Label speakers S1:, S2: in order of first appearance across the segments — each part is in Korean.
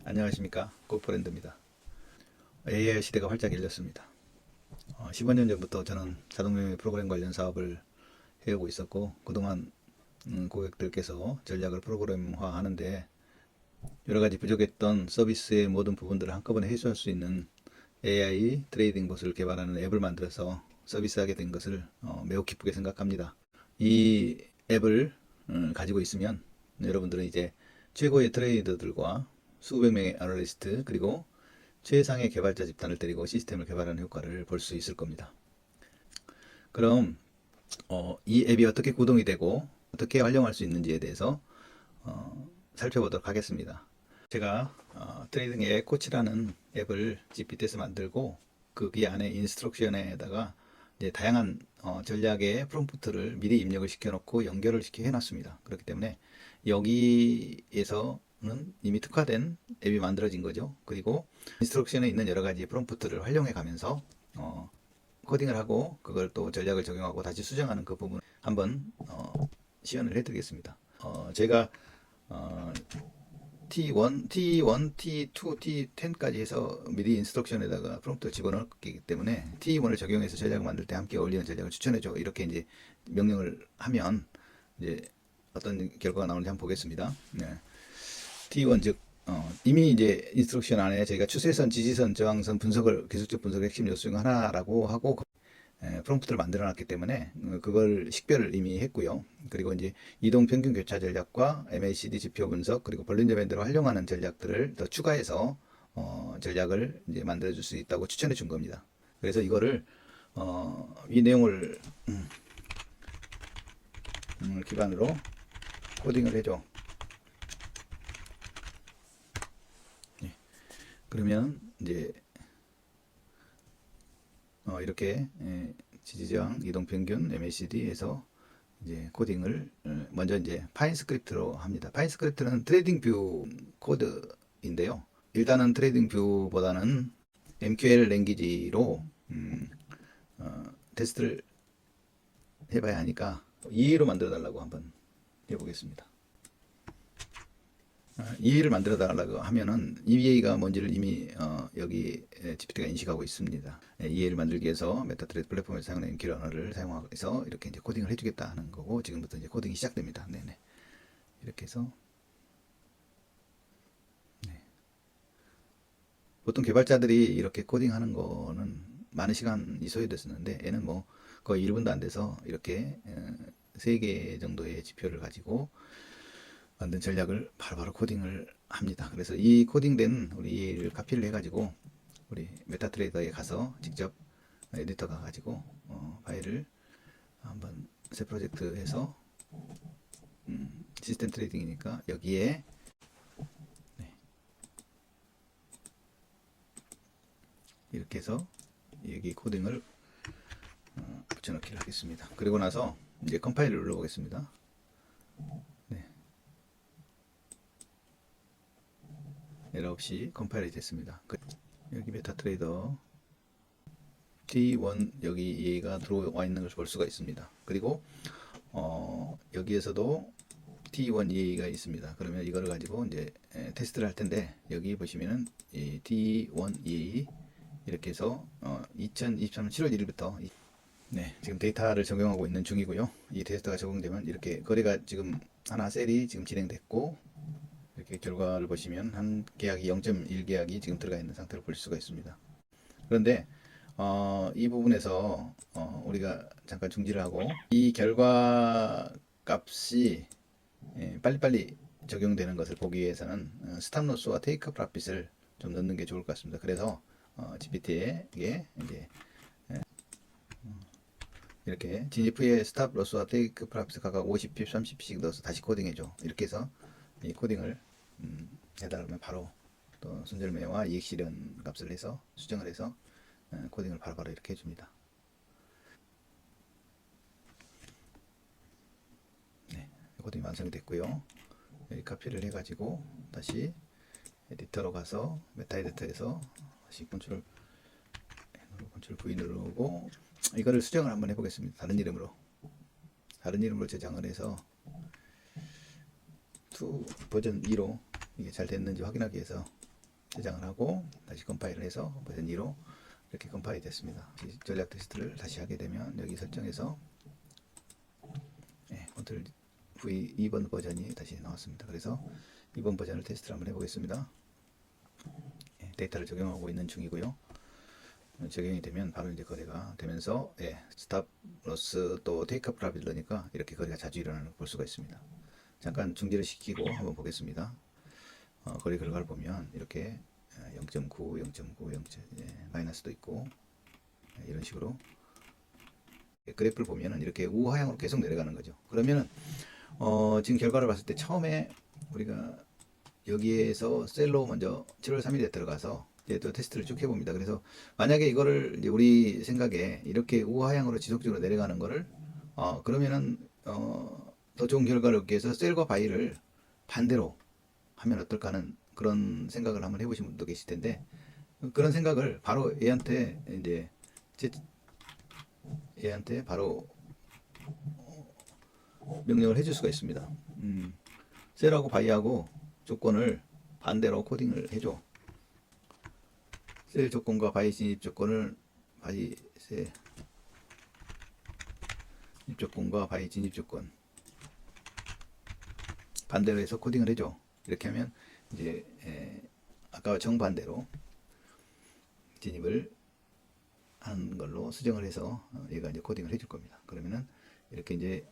S1: 안녕하십니까, 고프랜드입니다. AI 시대가 활짝 열렸습니다. 15년 전부터 저는 자동명의 프로그램 관련 사업을 해오고 있었고, 그동안 고객들께서 전략을 프로그램화 하는데 여러 가지 부족했던 서비스의 모든 부분들을 한꺼번에 해소할 수 있는 AI 트레이딩 봇을 개발하는 앱을 만들어서 서비스하게 된 것을 매우 기쁘게 생각합니다. 이 앱을 가지고 있으면 여러분들은 이제 최고의 트레이더들과 수백 명의 애널리스트 그리고 최상의 개발자 집단을 데리고 시스템을 개발하는 효과를 볼 수 있을 겁니다. 그럼 이 앱이 어떻게 구동이 되고 어떻게 활용할 수 있는지에 대해서 살펴보도록 하겠습니다. 제가 트레이딩 앱 코치라는 앱을 GPT에서 만들고 그 안에 인스트럭션에다가 이제 다양한 전략의 프롬프트를 미리 입력을 시켜놓고 연결을 시켜 해놨습니다. 그렇기 때문에 여기에서는 이미 특화된 앱이 만들어진 거죠. 그리고 인스트럭션에 있는 여러 가지 프롬프트를 활용해 가면서 코딩을 하고 그걸 또 전략을 적용하고 다시 수정하는 그 부분 한번 시연을 해드리겠습니다. 제가 T1, T2, T10까지 해서 미리 인스트럭션에다가 프롬프트를 집어넣기 때문에 T1을 적용해서 전략을 만들 때 함께 어울리는 전략을 추천해줘. 이렇게 이제 명령을 하면 이제 어떤 결과가 나오는지 한번 보겠습니다. 네. T1 즉 이미 이제 인스트럭션 안에 저희가 추세선, 지지선, 저항선 분석을 기술적 분석 핵심 요소 중 하나라고 하고 프롬프트를 만들어 놨기 때문에 그걸 식별을 이미 했고요. 그리고 이제 이동 평균 교차 전략과 MACD 지표 분석 그리고 볼린저 밴드를 활용하는 전략들을 더 추가해서 전략을 이제 만들어 줄 수 있다고 추천해 준 겁니다. 그래서 이거를 이 내용을 기반으로 코딩을 해줘. 예. 그러면 이제 이렇게 지지저항, 이동평균, MACD에서 이제 코딩을 먼저 이제 파인 스크립트로 합니다. 파인 스크립트는 트레이딩 뷰 코드인데요. 일단은 트레이딩 뷰보다는 MQL 랭귀지로 테스트를 해봐야 하니까 EA로 만들어 달라고 한번 해보겠습니다. EA를 만들어 달라고 하면은 EA가 뭔지를 이미 여기 GPT가 인식하고 있습니다. EA를 만들기 위해서 메타트레이드 플랫폼에서 사용하는 MQ 언어를 사용해서 이렇게 이제 코딩을 해주겠다 하는 거고 지금부터 이제 코딩이 시작됩니다. 네네. 이렇게 해서 네. 보통 개발자들이 이렇게 코딩하는 거는 많은 시간이 소요됐었는데 얘는 뭐 거의 1분도 안 돼서 이렇게 3개 정도의 지표를 가지고 만든 전략을 바로바로 코딩을 합니다. 그래서 이 코딩된 우리를 카피를 해가지고 우리 메타트레이더에 가서 직접 에디터 가가지고 파일을 한번 새 프로젝트 해서 시스템 트레이딩이니까 여기에 네, 이렇게 해서 여기 코딩을 붙여넣기를 하겠습니다. 그리고 나서 이제 컴파일을 눌러보겠습니다. 에러 없이 컴파일이 됐습니다. 여기 메타트레이더 T1 여기 얘가 들어와 있는 것을 볼 수가 있습니다. 그리고 여기에서도 T1 EA가 있습니다. 그러면 이거를 가지고 이제 테스트를 할 텐데 여기 보시면은 이 T1 EA 이렇게 해서 2023년 7월 1일부터 네, 지금 데이터를 적용하고 있는 중이고요. 이 테스트가 적용되면 이렇게 거래가 지금 하나 셀이 지금 진행됐고 이렇게 결과를 보시면 한 계약이 0.1 계약이 지금 들어가 있는 상태를 볼 수가 있습니다. 그런데 이 부분에서 우리가 잠깐 중지를 하고 이 결과 값이 빨리빨리 적용되는 것을 보기 위해서는 스탑로스와 테이크 프로핏을 좀 넣는 게 좋을 것 같습니다. 그래서 GPT에게 이제 이렇게 진입 후에 스탑 로스와 테이크 프로핏 각각 50핍, 30씩 넣어서 다시 코딩해줘. 이렇게 해서 이 코딩을 해달라면 바로 또 손절매와 이익 실현 값을 해서 수정을 해서 코딩을 바로바로 이렇게 해줍니다. 네, 코딩이 완성이 됐고요. 여기 카피를 해가지고 다시 에디터로 가서 메타 에디터에서 다시 컨트롤 V 누르고 이거를 수정을 한번 해보겠습니다. 다른 이름으로 제작을 해서 버전 2로 이게 잘 됐는지 확인하기 위해서 저장을 하고 다시 컴파일을 해서 버전 2로 이렇게 컴파일이 됐습니다. 전략 테스트를 다시 하게 되면 여기 설정에서 컨트롤 V 2번 버전이 다시 나왔습니다. 그래서 2번 버전을 테스트를 한번 해보겠습니다. 데이터를 적용하고 있는 중이고요. 적용이 되면 바로 이제 거래가 되면서 스탑 로스 또 테이크업 프랍이 넣으니까 이렇게 거래가 자주 일어나는 걸 볼 수가 있습니다. 잠깐 중지를 시키고 한번 보겠습니다. 거래 결과를 보면 이렇게 0.9, 0.9, 0. 마이너스도 있고 이런 식으로 그래프를 보면은 이렇게 우하향으로 계속 내려가는 거죠. 그러면은 지금 결과를 봤을 때 처음에 우리가 여기에서 셀로 먼저 7월 3일에 들어가서 이제 또 테스트를 쭉 해봅니다. 그래서 만약에 이거를 이제 우리 생각에 이렇게 우하향으로 지속적으로 내려가는 거를 그러면은 더 좋은 결과를 얻기 위해서 셀과 바이를 반대로 하면 어떨까 하는 그런 생각을 한번 해보신 분도 계실 텐데 그런 생각을 바로 얘한테 이제 얘한테 바로 명령을 해줄 수가 있습니다. 셀하고 바이하고 조건을 반대로 코딩을 해줘. 셀 조건과 바이 진입 조건을 바이 셀 진입 조건과 바이 진입 조건 반대로 해서 코딩을 해줘. 이렇게 하면 이제 아까와 정반대로 진입을 하는 걸로 수정을 해서 얘가 이제 코딩을 해줄 겁니다. 그러면은 이렇게 이제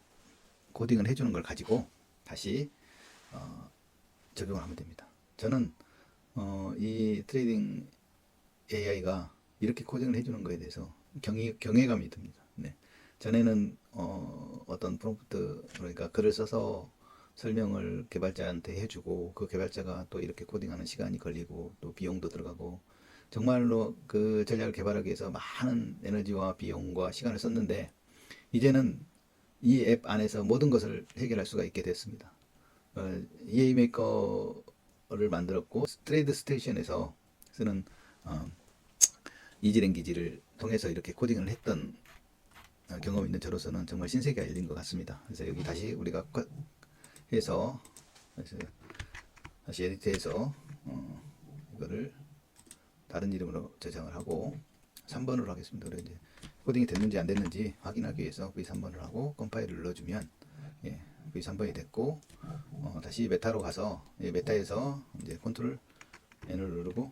S1: 코딩을 해주는 걸 가지고 다시 적용을 하면 됩니다. 저는 이 트레이딩 AI가 이렇게 코딩을 해주는 거에 대해서 경외감이 듭니다. 네. 전에는 어떤 프롬프트 그러니까 글을 써서 설명을 개발자한테 해주고 그 개발자가 또 이렇게 코딩하는 시간이 걸리고 또 비용도 들어가고 정말로 그 전략을 개발하기 위해서 많은 에너지와 비용과 시간을 썼는데 이제는 이 앱 안에서 모든 것을 해결할 수가 있게 됐습니다. EA 메이커를 만들었고 트레이드 스테이션에서 쓰는 이지랭귀지를 통해서 이렇게 코딩을 했던 경험 있는 저로서는 정말 신세계가 열린 것 같습니다. 그래서 여기 다시 우리가 해서 다시 에디트해서 이거를 다른 이름으로 저장을 하고 3번으로 하겠습니다. 그래서 이제 코딩이 됐는지 안 됐는지 확인하기 위해서 V3번을 하고 컴파일을 눌러주면 V3번이 됐고 다시 메타로 가서 메타에서 이제 컨트롤 N을 누르고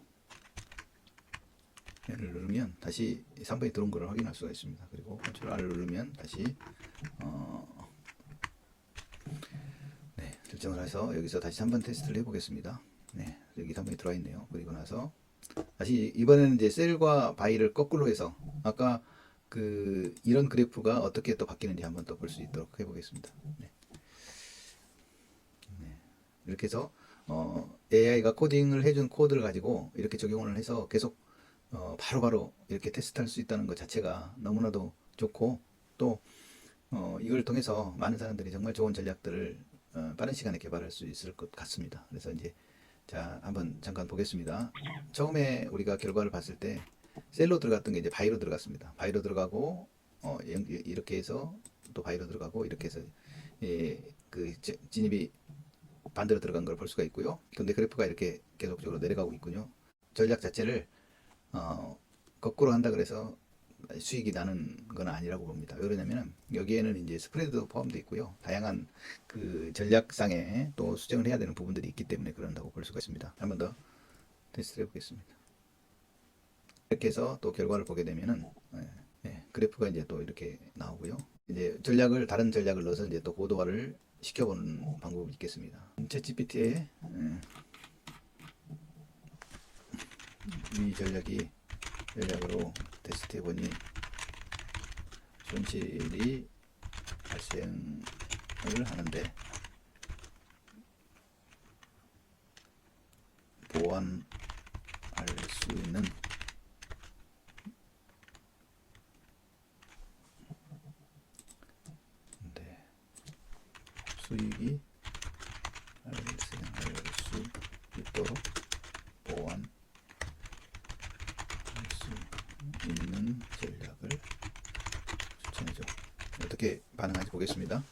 S1: N을 누르면 다시 3번이 들어온 것을 확인할 수가 있습니다. 그리고 컨트롤 R을 누르면 다시 설정을 해서 여기서 다시 3번 테스트를 해보겠습니다. 네, 여기 3번이 들어와 있네요. 그리고 나서 다시 이번에는 이제 셀과 바이를 거꾸로 해서 아까 이런 그래프가 어떻게 또 바뀌는지 한번 또 볼 수 있도록 해보겠습니다. 네. 이렇게 해서 AI가 코딩을 해준 코드를 가지고 이렇게 적용을 해서 계속 바로바로 이렇게 테스트할 수 있다는 것 자체가 너무나도 좋고 또 이걸 통해서 많은 사람들이 정말 좋은 전략들을 빠른 시간에 개발할 수 있을 것 같습니다. 그래서 이제 자 한번 잠깐 보겠습니다. 처음에 우리가 결과를 봤을 때 셀로 들어갔던 게 이제 바이로 들어갔습니다. 바이로 들어가고 이렇게 해서 또 바이로 들어가고 이렇게 해서 그 진입이 반대로 들어간 걸 볼 수가 있고요. 근데 그래프가 이렇게 계속적으로 내려가고 있군요. 전략 자체를 거꾸로 한다 그래서 수익이 나는 건 아니라고 봅니다. 왜 그러냐면 여기에는 이제 스프레드도 포함되어 있고요. 다양한 그 전략상에 또 수정을 해야 되는 부분들이 있기 때문에 그런다고 볼 수가 있습니다. 한 번 더 테스트 해보겠습니다. 이렇게 해서 또 결과를 보게 되면은 그래프가 이제 또 이렇게 나오고요. 이제 다른 전략을 넣어서 이제 또 고도화를 시켜보는 방법이 있겠습니다. 챗GPT에 이 전략으로 테스트 해보니 손실이 발생을 하는데 보완할 수 있는 수익이 발생할 수 있도록 보완할 수 있는 전략을 추천해줘. 어떻게 반응하는지 보겠습니다.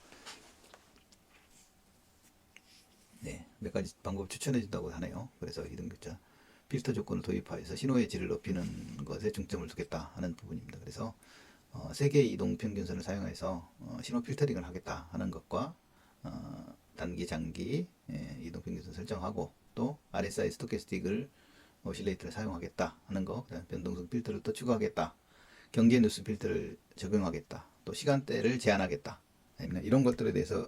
S1: 네, 몇 가지 방법 추천해준다고 하네요. 그래서 2등급자 필터 조건을 도입하여서 신호의 질을 높이는 것에 중점을 두겠다 하는 부분입니다. 그래서 3개의 이동 평균선을 사용해서 신호 필터링을 하겠다 하는 것과 단기, 장기 이동 평균선 설정하고 또 RSI 스토캐스틱을 오실레이터를 사용하겠다 하는 거, 그다음 변동성 필터를 또 추가하겠다, 경제 뉴스 필터를 적용하겠다, 또 시간대를 제한하겠다, 이런 것들에 대해서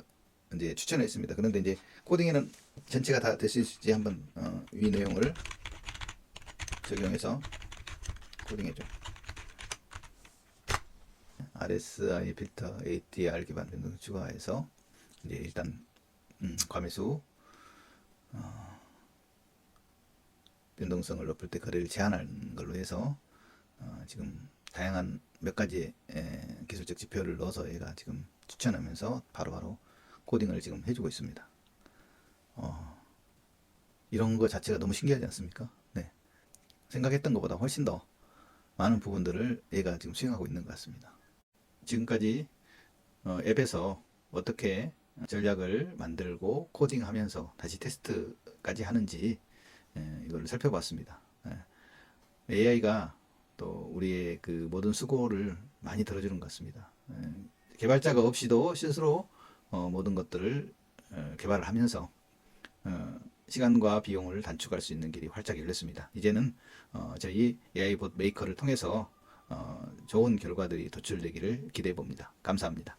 S1: 이제 추천했습니다. 그런데 이제 코딩에는 전체가 다 될 수 있을지 한번 위 내용을 적용해서 코딩해줘. RSI 필터 ATR 기반 변동성 추가해서 이제 일단 과매수 변동성을 높일 때 거래를 제한하는 걸로 해서 지금 다양한 몇 가지 기술적 지표를 넣어서 얘가 지금 추천하면서 바로바로 코딩을 지금 해주고 있습니다. 이런 거 자체가 너무 신기하지 않습니까? 네. 생각했던 것보다 훨씬 더 많은 부분들을 얘가 지금 수행하고 있는 것 같습니다. 지금까지 앱에서 어떻게 전략을 만들고 코딩하면서 다시 테스트까지 하는지 이걸 살펴봤습니다. AI가 또 우리의 그 모든 수고를 많이 들어주는 것 같습니다. 개발자가 없이도 스스로 모든 것들을 개발을 하면서 시간과 비용을 단축할 수 있는 길이 활짝 열렸습니다. 이제는 저희 AI 봇 메이커를 통해서 좋은 결과들이 도출되기를 기대해 봅니다. 감사합니다.